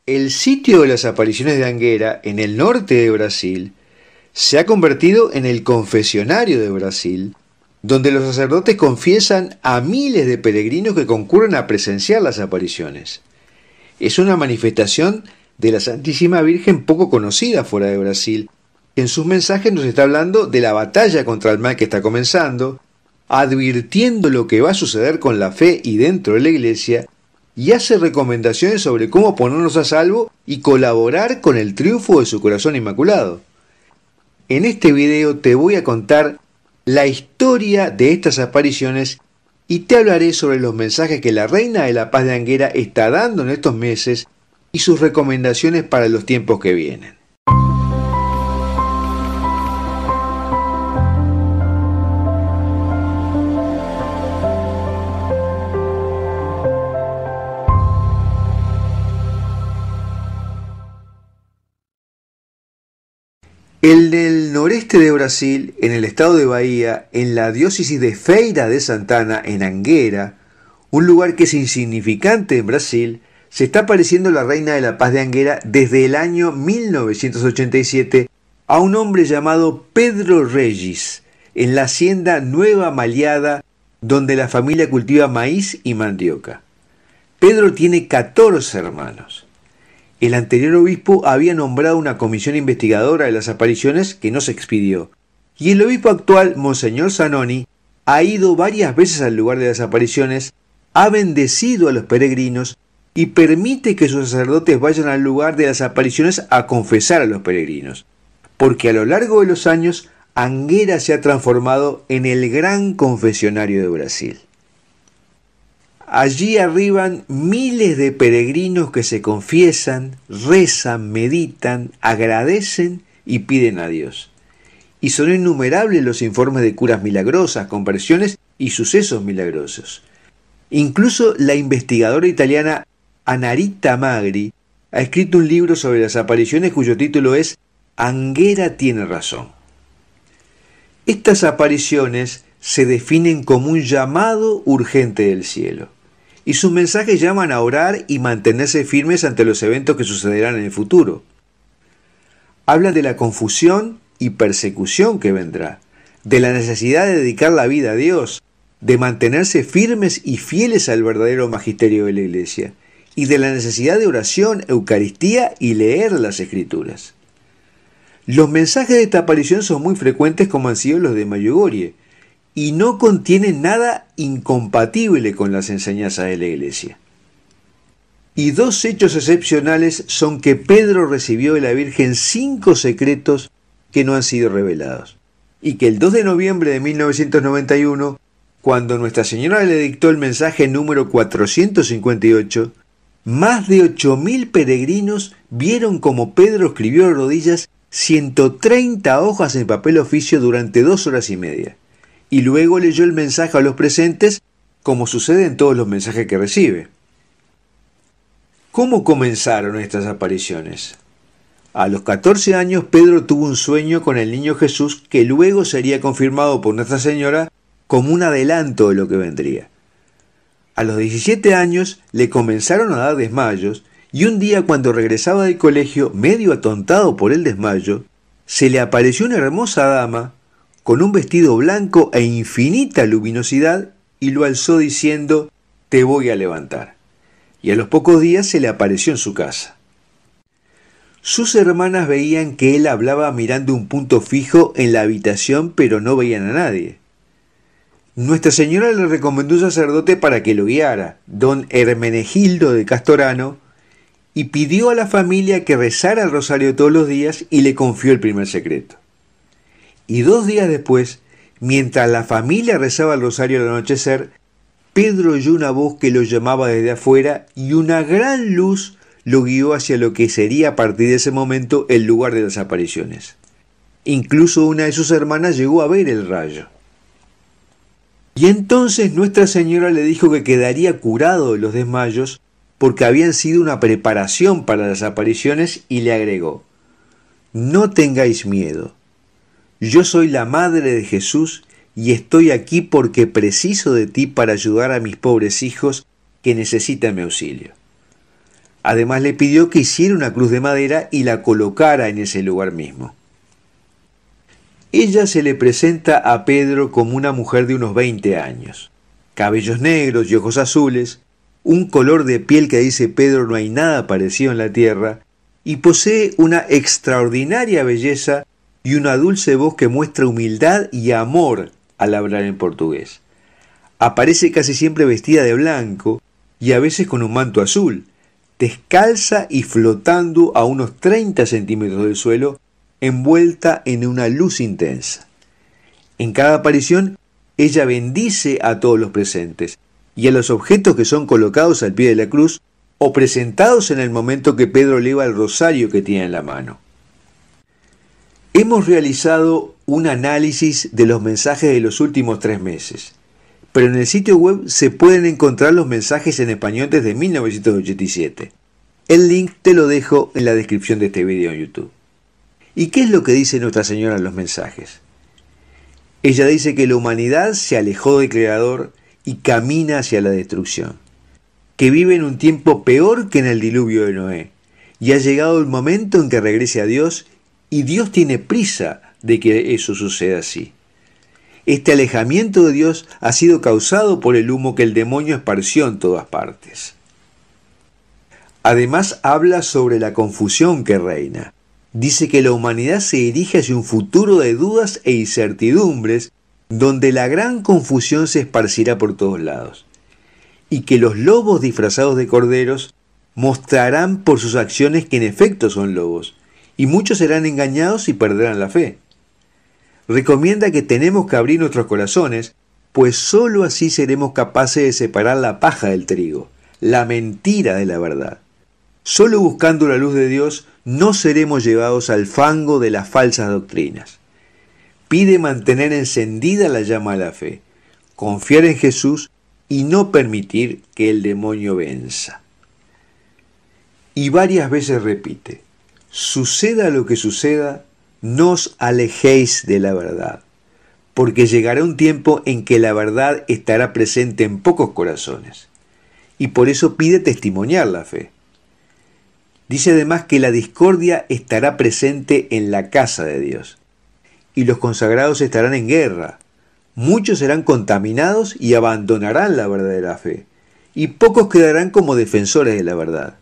El sitio de las apariciones de Anguera, en el norte de Brasil, se ha convertido en el confesionario de Brasil, donde los sacerdotes confiesan a miles de peregrinos que concurren a presenciar las apariciones. Es una manifestación de la Santísima Virgen poco conocida fuera de Brasil. En sus mensajes nos está hablando de la batalla contra el mal que está comenzando, advirtiendo lo que va a suceder con la fe y dentro de la Iglesia, y hace recomendaciones sobre cómo ponernos a salvo y colaborar con el triunfo de su corazón inmaculado. En este video te voy a contar la historia de estas apariciones y te hablaré sobre los mensajes que la Reina de la Paz de Anguera está dando en estos meses y sus recomendaciones para los tiempos que vienen. El del noreste de Brasil, en el estado de Bahía, en la diócesis de Feira de Santana, en Anguera, un lugar que es insignificante en Brasil, se está apareciendo la Reina de la Paz de Anguera desde el año 1987 a un hombre llamado Pedro Regis, en la hacienda Nueva Malhada, donde la familia cultiva maíz y mandioca. Pedro tiene 14 hermanos. El anterior obispo había nombrado una comisión investigadora de las apariciones que no se expidió, y el obispo actual, Monseñor Zanoni, ha ido varias veces al lugar de las apariciones, ha bendecido a los peregrinos y permite que sus sacerdotes vayan al lugar de las apariciones a confesar a los peregrinos, porque a lo largo de los años Anguera se ha transformado en el gran confesionario de Brasil. Allí arriban miles de peregrinos que se confiesan, rezan, meditan, agradecen y piden a Dios. Y son innumerables los informes de curas milagrosas, conversiones y sucesos milagrosos. Incluso la investigadora italiana Annarita Magri ha escrito un libro sobre las apariciones cuyo título es Anguera tiene razón. Estas apariciones se definen como un llamado urgente del cielo. Y sus mensajes llaman a orar y mantenerse firmes ante los eventos que sucederán en el futuro. Hablan de la confusión y persecución que vendrá, de la necesidad de dedicar la vida a Dios, de mantenerse firmes y fieles al verdadero magisterio de la Iglesia, y de la necesidad de oración, Eucaristía y leer las Escrituras. Los mensajes de esta aparición son muy frecuentes como han sido los de Medjugorje, y no contienen nada incompatible con las enseñanzas de la Iglesia. Y dos hechos excepcionales son que Pedro recibió de la Virgen 5 secretos que no han sido revelados, y que el 2 de noviembre de 1991, cuando Nuestra Señora le dictó el mensaje número 458, más de 8.000 peregrinos vieron como Pedro escribió de rodillas 130 hojas en papel oficio durante 2 horas y media. Y luego leyó el mensaje a los presentes, como sucede en todos los mensajes que recibe. ¿Cómo comenzaron estas apariciones? A los 14 años Pedro tuvo un sueño con el niño Jesús que luego sería confirmado por Nuestra Señora como un adelanto de lo que vendría. A los 17 años le comenzaron a dar desmayos y un día cuando regresaba del colegio, medio atontado por el desmayo, se le apareció una hermosa dama con un vestido blanco e infinita luminosidad, y lo alzó diciendo, «Te voy a levantar». Y a los pocos días se le apareció en su casa. Sus hermanas veían que él hablaba mirando un punto fijo en la habitación, pero no veían a nadie. Nuestra Señora le recomendó un sacerdote para que lo guiara, don Hermenegildo de Castorano, y pidió a la familia que rezara el rosario todos los días y le confió el primer secreto. Y 2 días después, mientras la familia rezaba el rosario al anochecer, Pedro oyó una voz que lo llamaba desde afuera y una gran luz lo guió hacia lo que sería a partir de ese momento el lugar de las apariciones. Incluso una de sus hermanas llegó a ver el rayo. Y entonces Nuestra Señora le dijo que quedaría curado de los desmayos porque habían sido una preparación para las apariciones y le agregó, «No tengáis miedo. Yo soy la madre de Jesús y estoy aquí porque preciso de ti para ayudar a mis pobres hijos que necesitan mi auxilio». Además le pidió que hiciera una cruz de madera y la colocara en ese lugar mismo. Ella se le presenta a Pedro como una mujer de unos 20 años, cabellos negros y ojos azules, un color de piel que dice Pedro no hay nada parecido en la tierra, y posee una extraordinaria belleza y una dulce voz que muestra humildad y amor al hablar en portugués. Aparece casi siempre vestida de blanco y a veces con un manto azul, descalza y flotando a unos 30 centímetros del suelo, envuelta en una luz intensa. En cada aparición, ella bendice a todos los presentes y a los objetos que son colocados al pie de la cruz o presentados en el momento que Pedro eleva el rosario que tiene en la mano. Hemos realizado un análisis de los mensajes de los últimos 3 meses, pero en el sitio web se pueden encontrar los mensajes en español desde 1987. El link te lo dejo en la descripción de este video en YouTube. ¿Y qué es lo que dice Nuestra Señora en los mensajes? Ella dice que la humanidad se alejó del Creador y camina hacia la destrucción, que vive en un tiempo peor que en el diluvio de Noé, y ha llegado el momento en que regrese a Dios, y Dios tiene prisa de que eso suceda así. Este alejamiento de Dios ha sido causado por el humo que el demonio esparció en todas partes. Además habla sobre la confusión que reina. Dice que la humanidad se dirige hacia un futuro de dudas e incertidumbres, donde la gran confusión se esparcirá por todos lados, y que los lobos disfrazados de corderos mostrarán por sus acciones que en efecto son lobos, y muchos serán engañados y perderán la fe. Recomienda que tenemos que abrir nuestros corazones, pues sólo así seremos capaces de separar la paja del trigo, la mentira de la verdad. Solo buscando la luz de Dios no seremos llevados al fango de las falsas doctrinas. Pide mantener encendida la llama de la fe, confiar en Jesús y no permitir que el demonio venza. Y varias veces repite: suceda lo que suceda, no os alejéis de la verdad, porque llegará un tiempo en que la verdad estará presente en pocos corazones. Y por eso pide testimoniar la fe. Dice además que la discordia estará presente en la casa de Dios, y los consagrados estarán en guerra. Muchos serán contaminados y abandonarán la verdadera fe, y pocos quedarán como defensores de la verdad.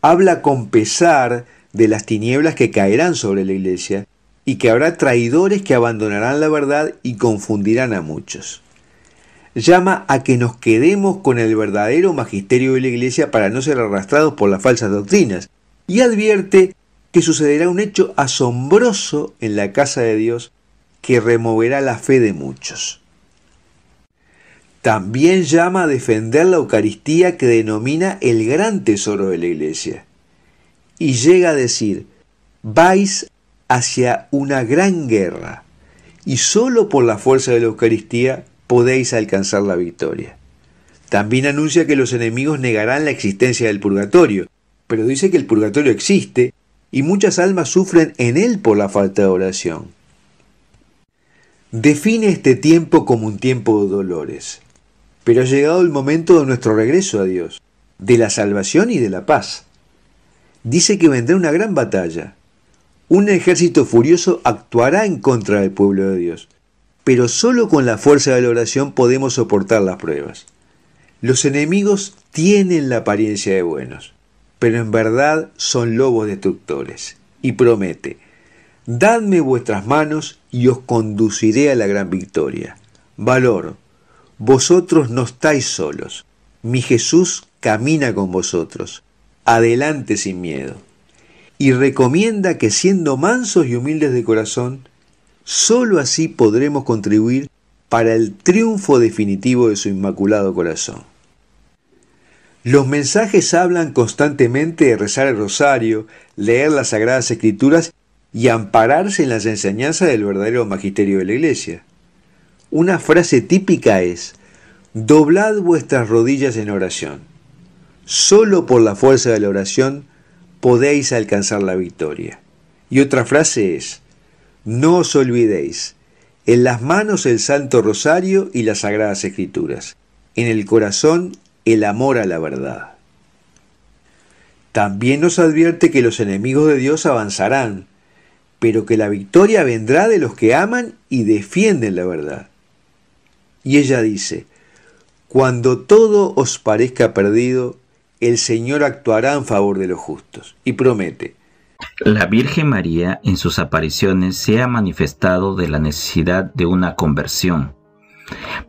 Habla con pesar de las tinieblas que caerán sobre la iglesia, y que habrá traidores que abandonarán la verdad y confundirán a muchos. Llama a que nos quedemos con el verdadero magisterio de la iglesia para no ser arrastrados por las falsas doctrinas, y advierte que sucederá un hecho asombroso en la casa de Dios que removerá la fe de muchos. También llama a defender la Eucaristía, que denomina el gran tesoro de la iglesia, y llega a decir: vais hacia una gran guerra, y solo por la fuerza de la Eucaristía podéis alcanzar la victoria. También anuncia que los enemigos negarán la existencia del purgatorio, pero dice que el purgatorio existe y muchas almas sufren en él por la falta de oración. Define este tiempo como un tiempo de dolores, pero ha llegado el momento de nuestro regreso a Dios, de la salvación y de la paz. Dice que vendrá una gran batalla. Un ejército furioso actuará en contra del pueblo de Dios, pero solo con la fuerza de la oración podemos soportar las pruebas. Los enemigos tienen la apariencia de buenos, pero en verdad son lobos destructores. Y promete: dadme vuestras manos y os conduciré a la gran victoria. Valor, vosotros no estáis solos. Mi Jesús camina con vosotros. Adelante sin miedo. Y recomienda que, siendo mansos y humildes de corazón, sólo así podremos contribuir para el triunfo definitivo de su inmaculado corazón. Los mensajes hablan constantemente de rezar el rosario, leer las Sagradas Escrituras y ampararse en las enseñanzas del verdadero magisterio de la Iglesia. Una frase típica es: doblad vuestras rodillas en oración. Solo por la fuerza de la oración podéis alcanzar la victoria. Y otra frase es: no os olvidéis, en las manos el Santo Rosario y las Sagradas Escrituras, en el corazón el amor a la verdad. También nos advierte que los enemigos de Dios avanzarán, pero que la victoria vendrá de los que aman y defienden la verdad. Y ella dice: cuando todo os parezca perdido, el Señor actuará en favor de los justos. Y promete: la Virgen María en sus apariciones se ha manifestado de la necesidad de una conversión.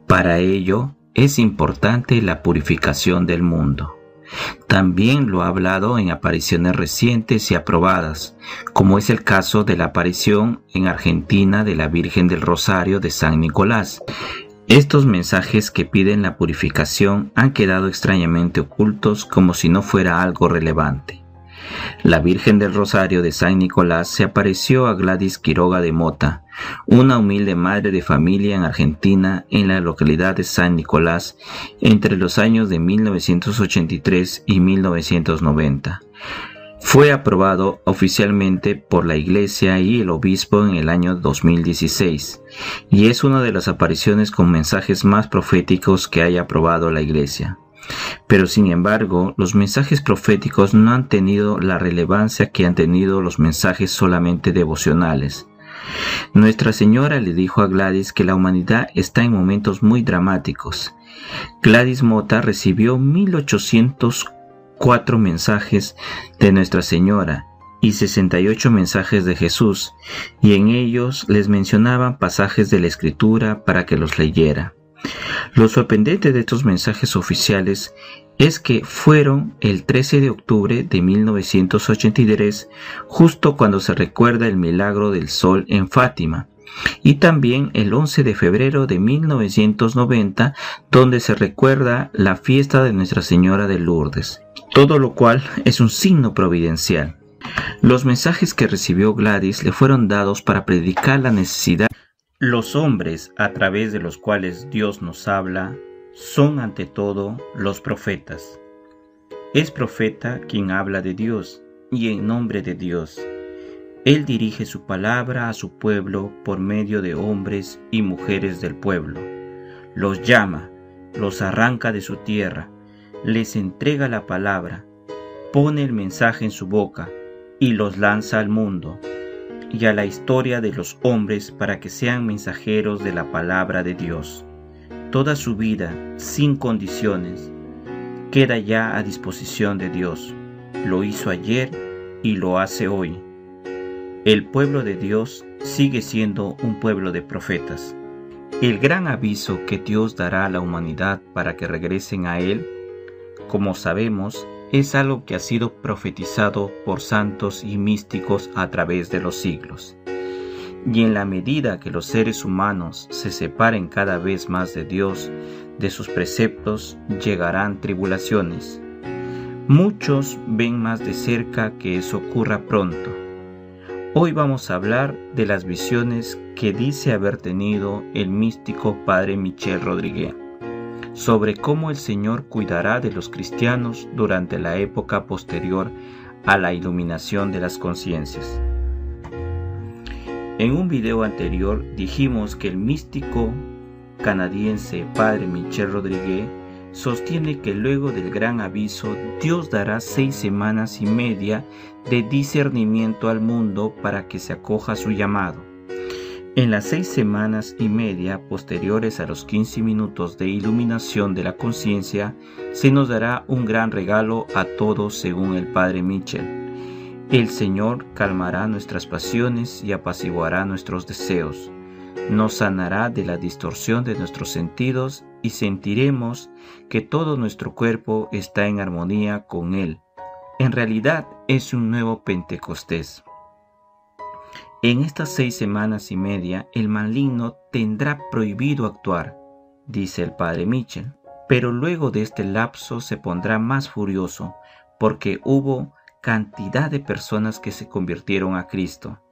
Para ello es importante la purificación del mundo. También lo ha hablado en apariciones recientes y aprobadas, como es el caso de la aparición en Argentina de la Virgen del Rosario de San Nicolás. Estos mensajes que piden la purificación han quedado extrañamente ocultos como si no fuera algo relevante. La Virgen del Rosario de San Nicolás se apareció a Gladys Quiroga de Mota, una humilde madre de familia en Argentina, en la localidad de San Nicolás, entre los años de 1983 y 1990. Fue aprobado oficialmente por la Iglesia y el Obispo en el año 2016, y es una de las apariciones con mensajes más proféticos que haya aprobado la Iglesia. Pero sin embargo, los mensajes proféticos no han tenido la relevancia que han tenido los mensajes solamente devocionales. Nuestra Señora le dijo a Gladys que la humanidad está en momentos muy dramáticos. Gladys Mota recibió 1804 mensajes de Nuestra Señora y 68 mensajes de Jesús, y en ellos les mencionaban pasajes de la Escritura para que los leyera. Lo sorprendente de estos mensajes oficiales es que fueron el 13 de octubre de 1983, justo cuando se recuerda el milagro del sol en Fátima, y también el 11 de febrero de 1990, donde se recuerda la fiesta de Nuestra Señora de Lourdes, todo lo cual es un signo providencial. Los mensajes que recibió Gladys le fueron dados para predicar la necesidad. Los hombres a través de los cuales Dios nos habla son ante todo los profetas. Es profeta quien habla de Dios y en nombre de Dios. Él dirige su palabra a su pueblo por medio de hombres y mujeres del pueblo. Los llama, los arranca de su tierra, les entrega la palabra, pone el mensaje en su boca y los lanza al mundo y a la historia de los hombres para que sean mensajeros de la palabra de Dios. Toda su vida, sin condiciones, queda ya a disposición de Dios. Lo hizo ayer y lo hace hoy. El pueblo de Dios sigue siendo un pueblo de profetas. El gran aviso que Dios dará a la humanidad para que regresen a Él, como sabemos, es algo que ha sido profetizado por santos y místicos a través de los siglos. Y en la medida que los seres humanos se separen cada vez más de Dios, de sus preceptos, llegarán tribulaciones. Muchos ven más de cerca que eso ocurra pronto. Hoy vamos a hablar de las visiones que dice haber tenido el místico Padre Michel Rodriguet, sobre cómo el Señor cuidará de los cristianos durante la época posterior a la iluminación de las conciencias. En un video anterior dijimos que el místico canadiense Padre Michel Rodriguet sostiene que luego del gran aviso Dios dará 6 semanas y media de discernimiento al mundo para que se acoja a su llamado. En las 6 semanas y media posteriores a los 15 minutos de iluminación de la conciencia, se nos dará un gran regalo a todos según el Padre Michel. El Señor calmará nuestras pasiones y apaciguará nuestros deseos. Nos sanará de la distorsión de nuestros sentidos y sentiremos que todo nuestro cuerpo está en armonía con Él. En realidad es un nuevo Pentecostés. En estas 6 semanas y media, el maligno tendrá prohibido actuar, dice el Padre Michel, pero luego de este lapso se pondrá más furioso, porque hubo cantidad de personas que se convirtieron a Cristo,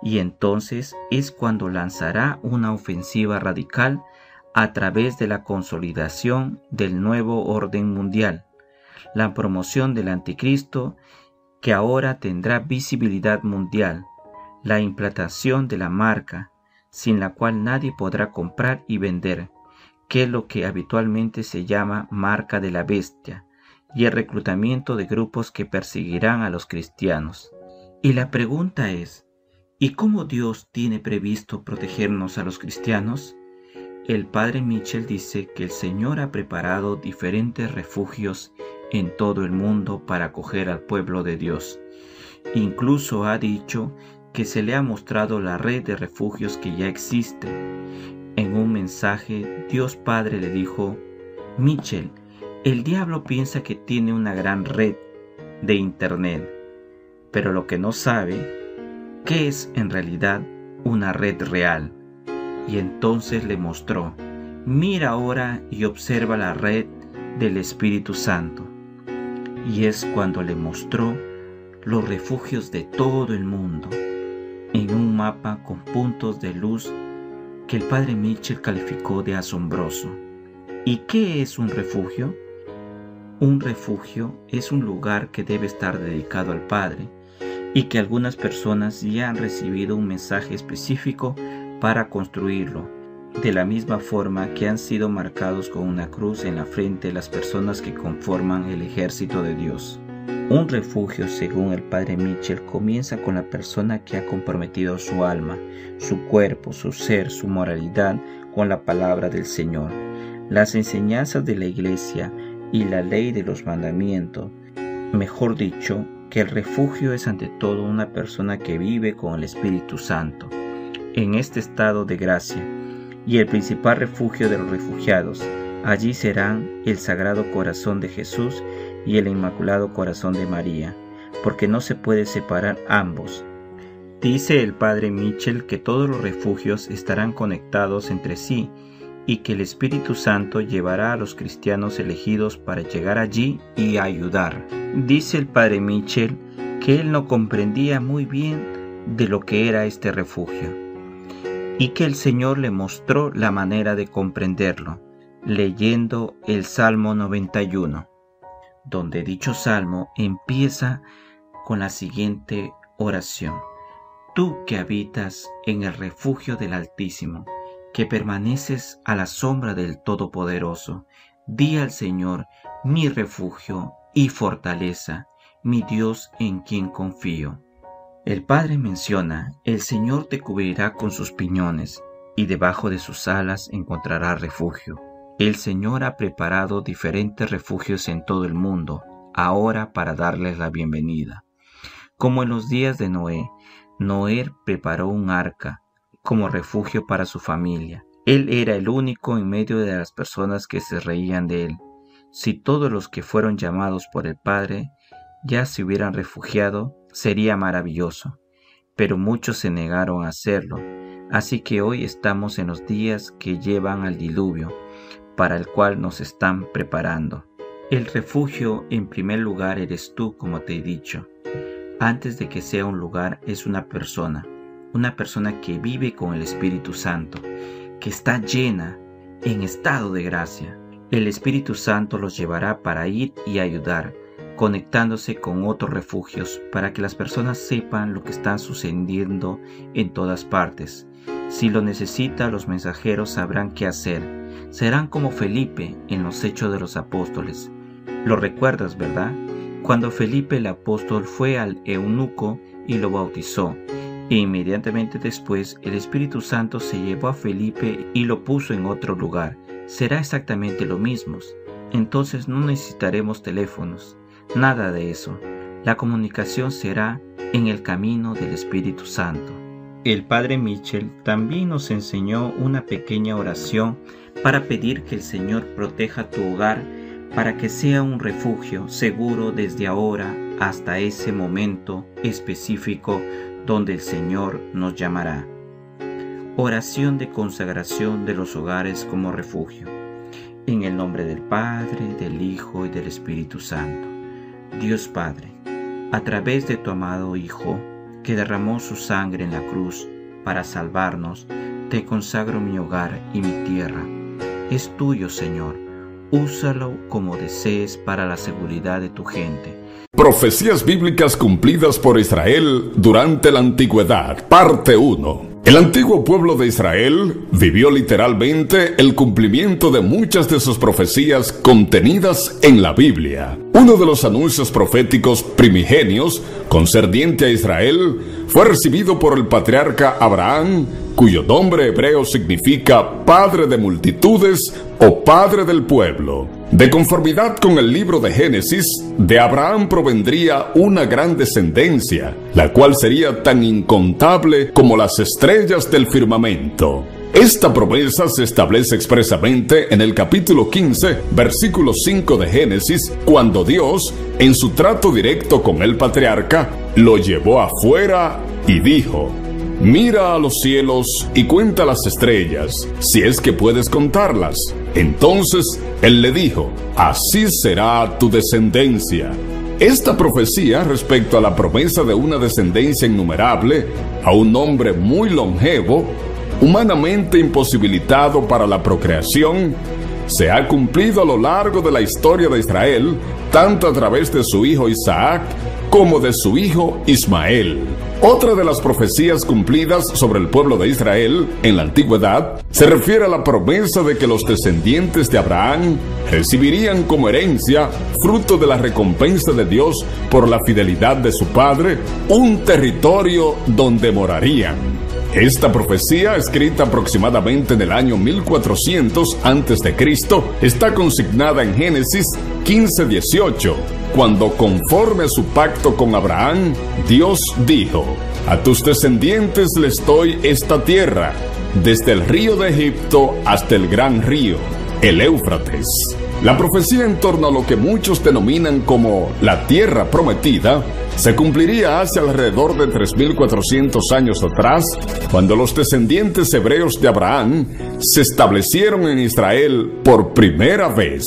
y entonces es cuando lanzará una ofensiva radical a través de la consolidación del nuevo orden mundial, la promoción del anticristo, que ahora tendrá visibilidad mundial, la implantación de la marca, sin la cual nadie podrá comprar y vender, que es lo que habitualmente se llama marca de la bestia, y el reclutamiento de grupos que perseguirán a los cristianos. Y la pregunta es, ¿y cómo Dios tiene previsto protegernos a los cristianos? El padre Mitchell dice que el Señor ha preparado diferentes refugios en todo el mundo para acoger al pueblo de Dios. Incluso ha dicho que se le ha mostrado la red de refugios que ya existe. En un mensaje, Dios Padre le dijo: Mitchell, el diablo piensa que tiene una gran red de internet, pero lo que no sabe, ¿qué es en realidad una red real? Y entonces le mostró: mira ahora y observa la red del Espíritu Santo. Y es cuando le mostró los refugios de todo el mundo, en un mapa con puntos de luz que el padre Mitchell calificó de asombroso. ¿Y qué es un refugio? Un refugio es un lugar que debe estar dedicado al Padre y que algunas personas ya han recibido un mensaje específico para construirlo, de la misma forma que han sido marcados con una cruz en la frente las personas que conforman el ejército de Dios. Un refugio, según el padre Mitchell, comienza con la persona que ha comprometido su alma, su cuerpo, su ser, su moralidad con la palabra del Señor, las enseñanzas de la Iglesia y la ley de los mandamientos. Mejor dicho, que el refugio es ante todo una persona que vive con el Espíritu Santo, en este estado de gracia, y el principal refugio de los refugiados. Allí serán el Sagrado Corazón de Jesús y el Inmaculado Corazón de María, porque no se puede separar ambos. Dice el padre Mitchell que todos los refugios estarán conectados entre sí y que el Espíritu Santo llevará a los cristianos elegidos para llegar allí y ayudar. Dice el padre Mitchell que él no comprendía muy bien de lo que era este refugio y que el Señor le mostró la manera de comprenderlo, leyendo el Salmo 91, donde dicho salmo empieza con la siguiente oración: Tú que habitas en el refugio del Altísimo, que permaneces a la sombra del Todopoderoso, di al Señor: mi refugio y fortaleza, mi Dios en quien confío. El Padre menciona: el Señor te cubrirá con sus piñones, y debajo de sus alas encontrarás refugio. El Señor ha preparado diferentes refugios en todo el mundo, ahora para darles la bienvenida. Como en los días de Noé, Noé preparó un arca como refugio para su familia. Él era el único en medio de las personas que se reían de él. Si todos los que fueron llamados por el Padre ya se hubieran refugiado, sería maravilloso, pero muchos se negaron a hacerlo. Así que hoy estamos en los días que llevan al diluvio, para el cual nos están preparando. El refugio, en primer lugar, eres tú, como te he dicho. Antes de que sea un lugar, es una persona que vive con el Espíritu Santo, que está llena, en estado de gracia. El Espíritu Santo los llevará para ir y ayudar, conectándose con otros refugios para que las personas sepan lo que está sucediendo en todas partes. Si lo necesita, los mensajeros sabrán qué hacer. Serán como Felipe en los Hechos de los Apóstoles. Lo recuerdas, ¿verdad? Cuando Felipe el apóstol fue al eunuco y lo bautizó, e inmediatamente después el Espíritu Santo se llevó a Felipe y lo puso en otro lugar. Será exactamente lo mismo. Entonces no necesitaremos teléfonos, nada de eso. La comunicación será en el camino del Espíritu Santo. El padre Mitchell también nos enseñó una pequeña oración para pedir que el Señor proteja tu hogar para que sea un refugio seguro desde ahora hasta ese momento específico donde el Señor nos llamará. Oración de consagración de los hogares como refugio. En el nombre del Padre, del Hijo y del Espíritu Santo. Dios Padre, a través de tu amado Hijo, que derramó su sangre en la cruz para salvarnos, te consagro mi hogar y mi tierra. Es tuyo, Señor. Úsalo como desees para la seguridad de tu gente. Profecías bíblicas cumplidas por Israel durante la antigüedad, parte 1. El antiguo pueblo de Israel vivió literalmente el cumplimiento de muchas de sus profecías contenidas en la Biblia. Uno de los anuncios proféticos primigenios concerniente a Israel fue recibido por el patriarca Abraham, cuyo nombre hebreo significa Padre de multitudes o Padre del pueblo. De conformidad con el libro de Génesis, de Abraham provendría una gran descendencia, la cual sería tan incontable como las estrellas del firmamento. Esta promesa se establece expresamente en el capítulo 15, versículo 5 de Génesis, cuando Dios, en su trato directo con el patriarca, lo llevó afuera y dijo: «Mira a los cielos y cuenta las estrellas, si es que puedes contarlas». Entonces él le dijo: «Así será tu descendencia». Esta profecía respecto a la promesa de una descendencia innumerable, a un hombre muy longevo, humanamente imposibilitado para la procreación, se ha cumplido a lo largo de la historia de Israel, tanto a través de su hijo Isaac como de su hijo Ismael. Otra de las profecías cumplidas sobre el pueblo de Israel en la antigüedad se refiere a la promesa de que los descendientes de Abraham recibirían como herencia, fruto de la recompensa de Dios por la fidelidad de su padre, un territorio donde morarían. Esta profecía, escrita aproximadamente en el año 1400 a.C., está consignada en Génesis 15:18, cuando, conforme a su pacto con Abraham, Dios dijo: «A tus descendientes les doy esta tierra, desde el río de Egipto hasta el gran río, el Éufrates». La profecía en torno a lo que muchos denominan como la tierra prometida se cumpliría hacia alrededor de 3400 años atrás, cuando los descendientes hebreos de Abraham se establecieron en Israel por primera vez.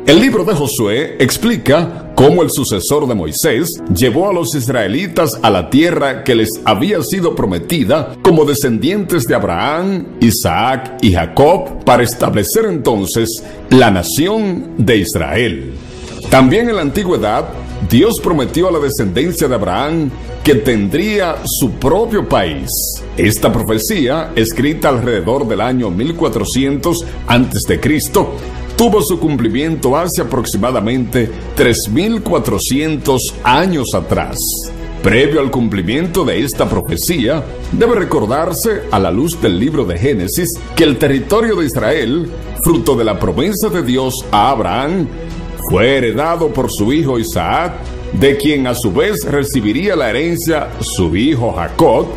El libro de Josué explica cómo el sucesor de Moisés llevó a los israelitas a la tierra que les había sido prometida como descendientes de Abraham, Isaac y Jacob, para establecer entonces la nación de Israel. También en la antigüedad, Dios prometió a la descendencia de Abraham que tendría su propio país. Esta profecía, escrita alrededor del año 1400 a.C., tuvo su cumplimiento hace aproximadamente 3400 años atrás. Previo al cumplimiento de esta profecía, debe recordarse, a la luz del libro de Génesis, que el territorio de Israel, fruto de la promesa de Dios a Abraham, fue heredado por su hijo Isaac, de quien a su vez recibiría la herencia su hijo Jacob,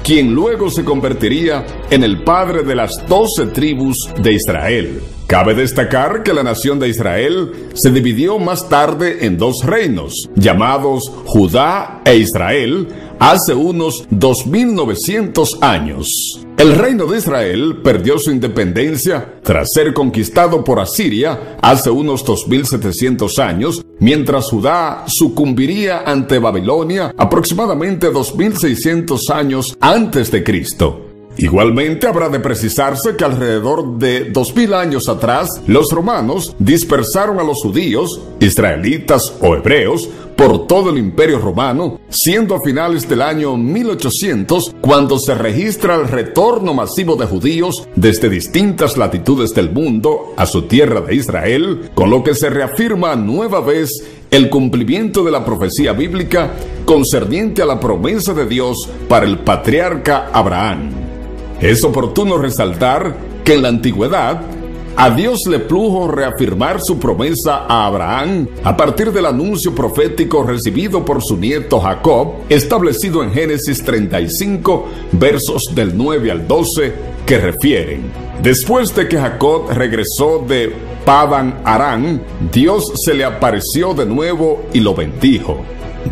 quien luego se convertiría en el padre de las 12 tribus de Israel. Cabe destacar que la nación de Israel se dividió más tarde en dos reinos, llamados Judá e Israel, hace unos 2900 años. El reino de Israel perdió su independencia tras ser conquistado por Asiria hace unos 2700 años, mientras Judá sucumbiría ante Babilonia aproximadamente 2600 años antes de Cristo. Igualmente habrá de precisarse que alrededor de 2000 años atrás, los romanos dispersaron a los judíos, israelitas o hebreos, por todo el Imperio Romano, siendo a finales del año 1800 cuando se registra el retorno masivo de judíos desde distintas latitudes del mundo a su tierra de Israel, con lo que se reafirma nueva vez el cumplimiento de la profecía bíblica concerniente a la promesa de Dios para el patriarca Abraham. Es oportuno resaltar que en la antigüedad, a Dios le plujo reafirmar su promesa a Abraham a partir del anuncio profético recibido por su nieto Jacob, establecido en Génesis 35, versos del 9 al 12, que refieren: después de que Jacob regresó de Padan Aram, Dios se le apareció de nuevo y lo bendijo.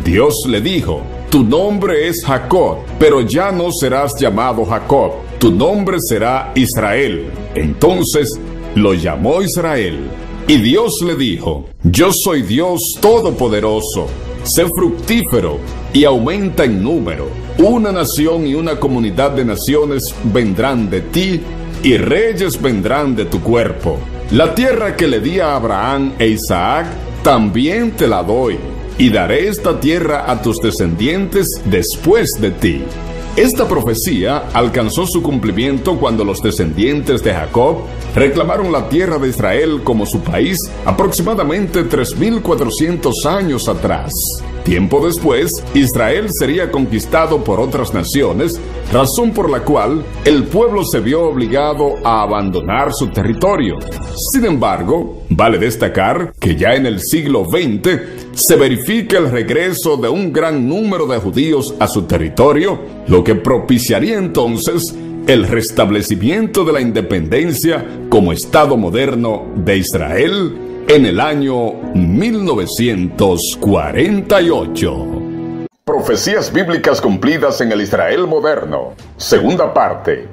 Dios le dijo: tu nombre es Jacob, pero ya no serás llamado Jacob, tu nombre será Israel. Entonces lo llamó Israel. Y Dios le dijo: yo soy Dios Todopoderoso, sé fructífero y aumenta en número. Una nación y una comunidad de naciones vendrán de ti, y reyes vendrán de tu cuerpo. La tierra que le di a Abraham e Isaac, también te la doy, y daré esta tierra a tus descendientes después de ti. Esta profecía alcanzó su cumplimiento cuando los descendientes de Jacob reclamaron la tierra de Israel como su país aproximadamente 3.400 años atrás. Tiempo después, Israel sería conquistado por otras naciones, razón por la cual el pueblo se vio obligado a abandonar su territorio. Sin embargo, vale destacar que ya en el siglo XX se verifica el regreso de un gran número de judíos a su territorio, lo que propiciaría entonces el restablecimiento de la independencia como Estado moderno de Israel en el año 1948. Profecías bíblicas cumplidas en el Israel moderno. Segunda parte.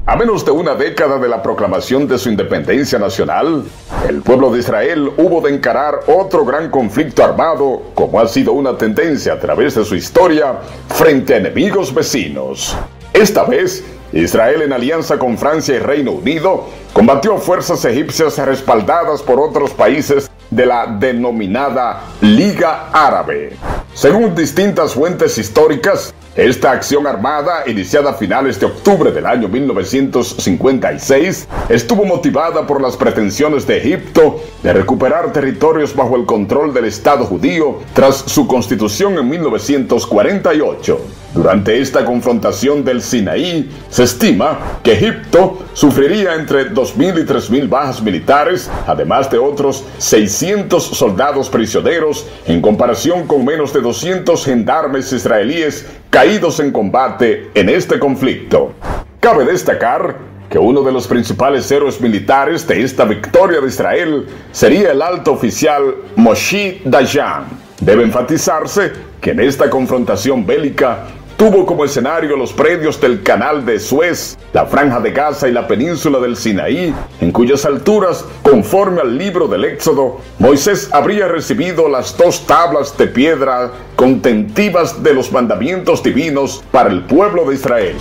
A menos de una década de la proclamación de su independencia nacional, el pueblo de Israel hubo de encarar otro gran conflicto armado, como ha sido una tendencia a través de su historia, frente a enemigos vecinos. Esta vez, Israel, en alianza con Francia y Reino Unido, combatió fuerzas egipcias respaldadas por otros países de la denominada Liga Árabe. Según distintas fuentes históricas, esta acción armada, iniciada a finales de octubre del año 1956, estuvo motivada por las pretensiones de Egipto de recuperar territorios bajo el control del Estado judío tras su constitución en 1948. Durante esta confrontación del Sinaí, se estima que Egipto sufriría entre 2.000 y 3.000 bajas militares, además de otros 600 soldados prisioneros, en comparación con menos de 200 gendarmes israelíes caídos en combate en este conflicto. Cabe destacar que uno de los principales héroes militares de esta victoria de Israel sería el alto oficial Moshe Dayan. Debe enfatizarse que en esta confrontación bélica tuvo como escenario los predios del Canal de Suez, la Franja de Gaza y la península del Sinaí, en cuyas alturas, conforme al libro del Éxodo, Moisés habría recibido las 2 tablas de piedra contentivas de los mandamientos divinos para el pueblo de Israel.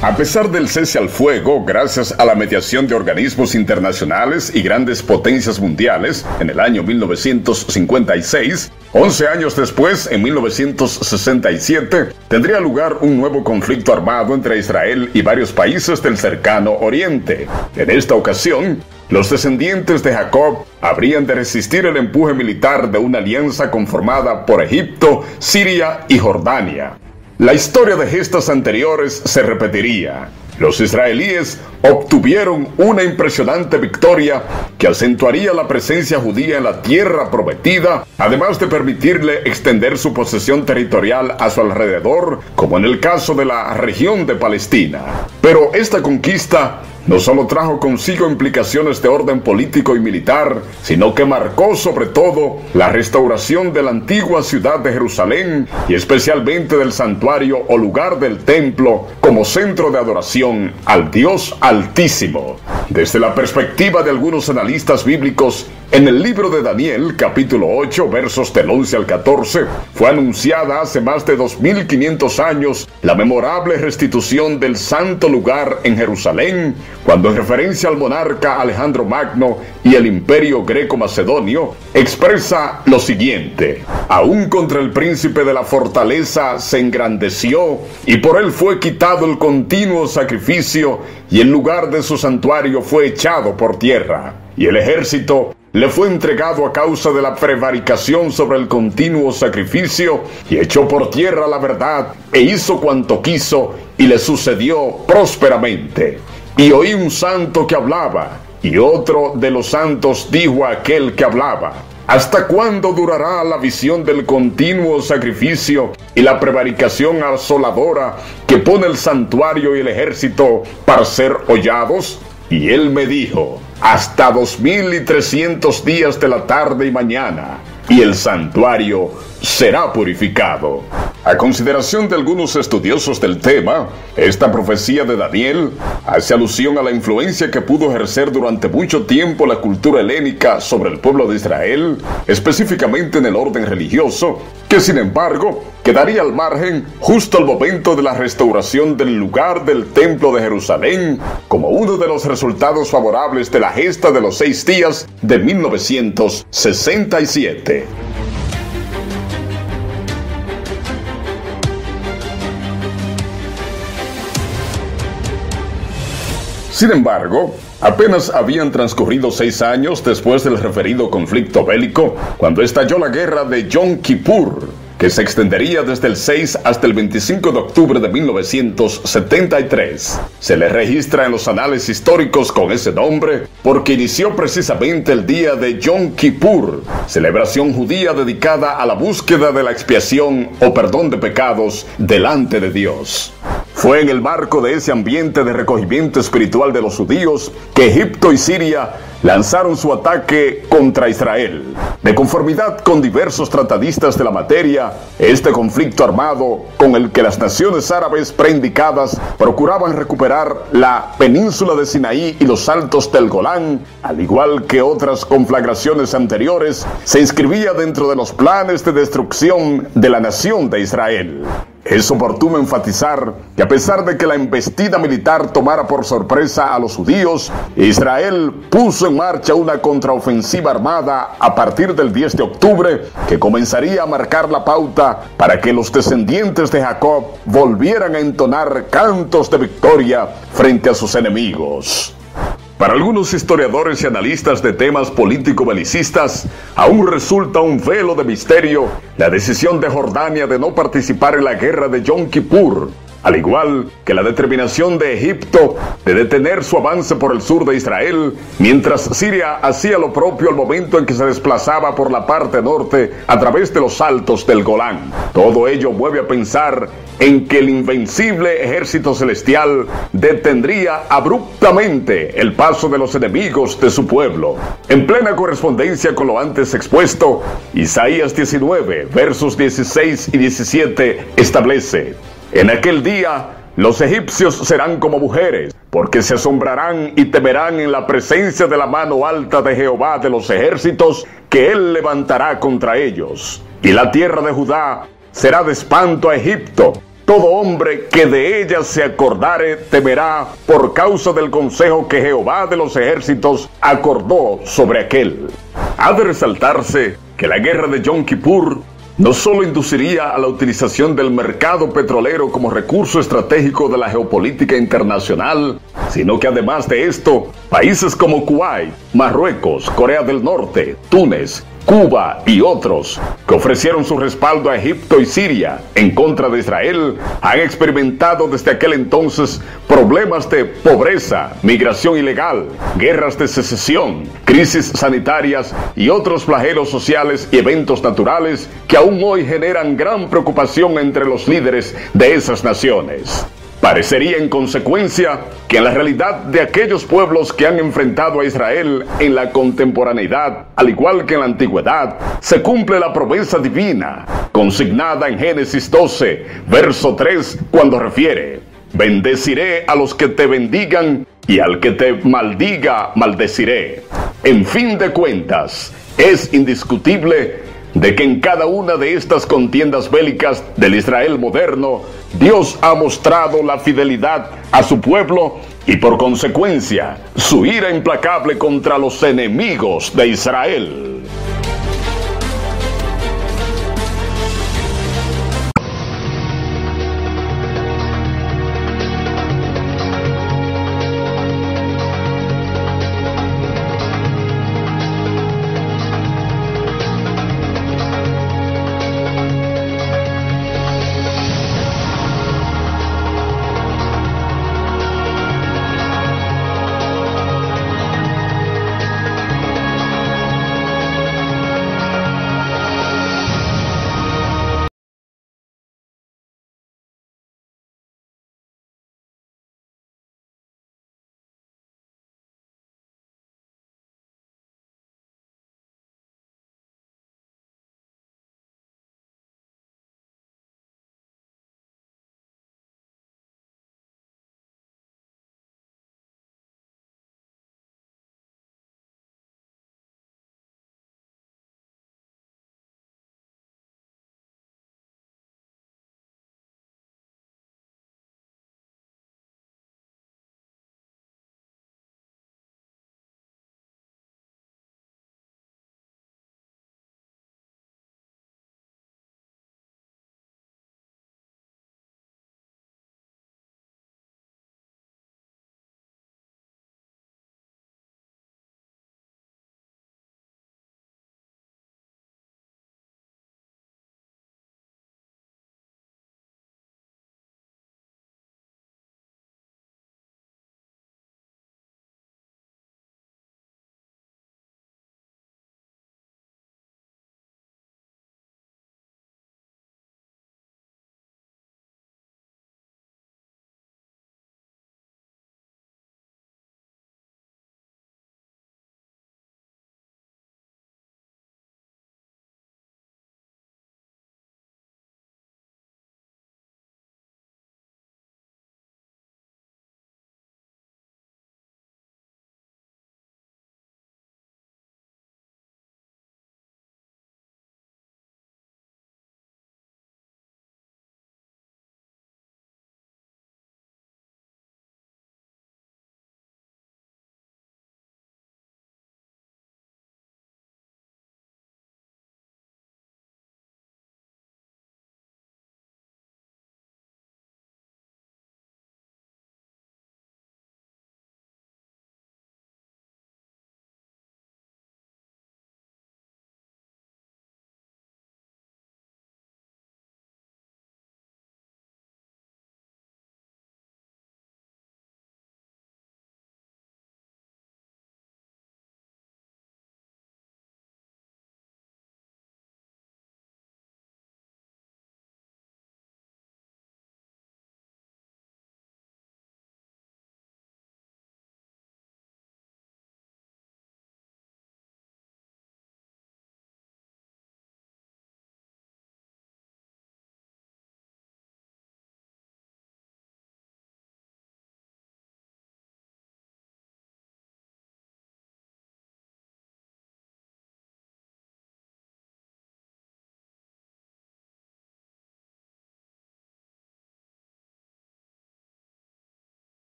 A pesar del cese al fuego, gracias a la mediación de organismos internacionales y grandes potencias mundiales, en el año 1956, 11 años después, en 1967, tendría lugar un nuevo conflicto armado entre Israel y varios países del cercano Oriente. En esta ocasión, los descendientes de Jacob habrían de resistir el empuje militar de una alianza conformada por Egipto, Siria y Jordania. La historia de gestas anteriores se repetiría. Los israelíes obtuvieron una impresionante victoria que acentuaría la presencia judía en la tierra prometida, además de permitirle extender su posesión territorial a su alrededor, como en el caso de la región de Palestina. Pero esta conquista no solo trajo consigo implicaciones de orden político y militar, sino que marcó sobre todo la restauración de la antigua ciudad de Jerusalén y especialmente del santuario o lugar del templo como centro de adoración al Dios Altísimo. Desde la perspectiva de algunos analistas bíblicos, en el libro de Daniel, capítulo 8, versos del 11 al 14, fue anunciada hace más de 2500 años la memorable restitución del santo lugar en Jerusalén, cuando en referencia al monarca Alejandro Magno y el imperio greco-macedonio, expresa lo siguiente: aún contra el príncipe de la fortaleza se engrandeció, y por él fue quitado el continuo sacrificio, y el lugar de su santuario fue echado por tierra, y el ejército le fue entregado a causa de la prevaricación sobre el continuo sacrificio, y echó por tierra la verdad, e hizo cuanto quiso, y le sucedió prósperamente. Y oí un santo que hablaba, y otro de los santos dijo a aquel que hablaba: ¿hasta cuándo durará la visión del continuo sacrificio y la prevaricación asoladora que pone el santuario y el ejército para ser hollados? Y él me dijo: hasta 2300 días de la tarde y mañana, y el santuario será purificado. A consideración de algunos estudiosos del tema, esta profecía de Daniel hace alusión a la influencia que pudo ejercer durante mucho tiempo la cultura helénica sobre el pueblo de Israel, específicamente en el orden religioso, que sin embargo quedaría al margen justo al momento de la restauración del lugar del Templo de Jerusalén, como uno de los resultados favorables de la gesta de los 6 días de 1967. Sin embargo, apenas habían transcurrido 6 años después del referido conflicto bélico, cuando estalló la guerra de Yom Kippur, que se extendería desde el 6 hasta el 25 de octubre de 1973. Se le registra en los anales históricos con ese nombre porque inició precisamente el día de Yom Kippur, celebración judía dedicada a la búsqueda de la expiación o perdón de pecados delante de Dios. Fue en el marco de ese ambiente de recogimiento espiritual de los judíos que Egipto y Siria lanzaron su ataque contra Israel. De conformidad con diversos tratadistas de la materia, este conflicto armado con el que las naciones árabes preindicadas procuraban recuperar la península de Sinaí y los altos del Golán, al igual que otras conflagraciones anteriores, se inscribía dentro de los planes de destrucción de la nación de Israel. Es oportuno enfatizar que a pesar de que la embestida militar tomara por sorpresa a los judíos, Israel puso en marcha una contraofensiva armada a partir del 10 de octubre que comenzaría a marcar la pauta para que los descendientes de Jacob volvieran a entonar cantos de victoria frente a sus enemigos. Para algunos historiadores y analistas de temas político-belicistas, aún resulta un velo de misterio la decisión de Jordania de no participar en la guerra de Yom Kippur, al igual que la determinación de Egipto de detener su avance por el sur de Israel, mientras Siria hacía lo propio al momento en que se desplazaba por la parte norte a través de los altos del Golán. Todo ello mueve a pensar en que el invencible ejército celestial detendría abruptamente el paso de los enemigos de su pueblo. En plena correspondencia con lo antes expuesto, Isaías 19, versos 16 y 17 establece: en aquel día los egipcios serán como mujeres, porque se asombrarán y temerán en la presencia de la mano alta de Jehová de los ejércitos, que él levantará contra ellos. Y la tierra de Judá será de espanto a Egipto. Todo hombre que de ella se acordare temerá por causa del consejo que Jehová de los ejércitos acordó sobre aquel. Ha de resaltarse que la guerra de Yom Kippur no solo induciría a la utilización del mercado petrolero como recurso estratégico de la geopolítica internacional, sino que además de esto, países como Kuwait, Marruecos, Corea del Norte, Túnez, Cuba y otros, que ofrecieron su respaldo a Egipto y Siria en contra de Israel, han experimentado desde aquel entonces problemas de pobreza, migración ilegal, guerras de secesión, crisis sanitarias y otros flagelos sociales y eventos naturales que aún hoy generan gran preocupación entre los líderes de esas naciones. Parecería en consecuencia que en la realidad de aquellos pueblos que han enfrentado a Israel en la contemporaneidad, al igual que en la antigüedad, se cumple la promesa divina, consignada en Génesis 12, verso 3, cuando refiere: bendeciré a los que te bendigan y al que te maldiga, maldeciré. En fin de cuentas, es indiscutible de que en cada una de estas contiendas bélicas del Israel moderno, Dios ha mostrado la fidelidad a su pueblo y por consecuencia su ira implacable contra los enemigos de Israel.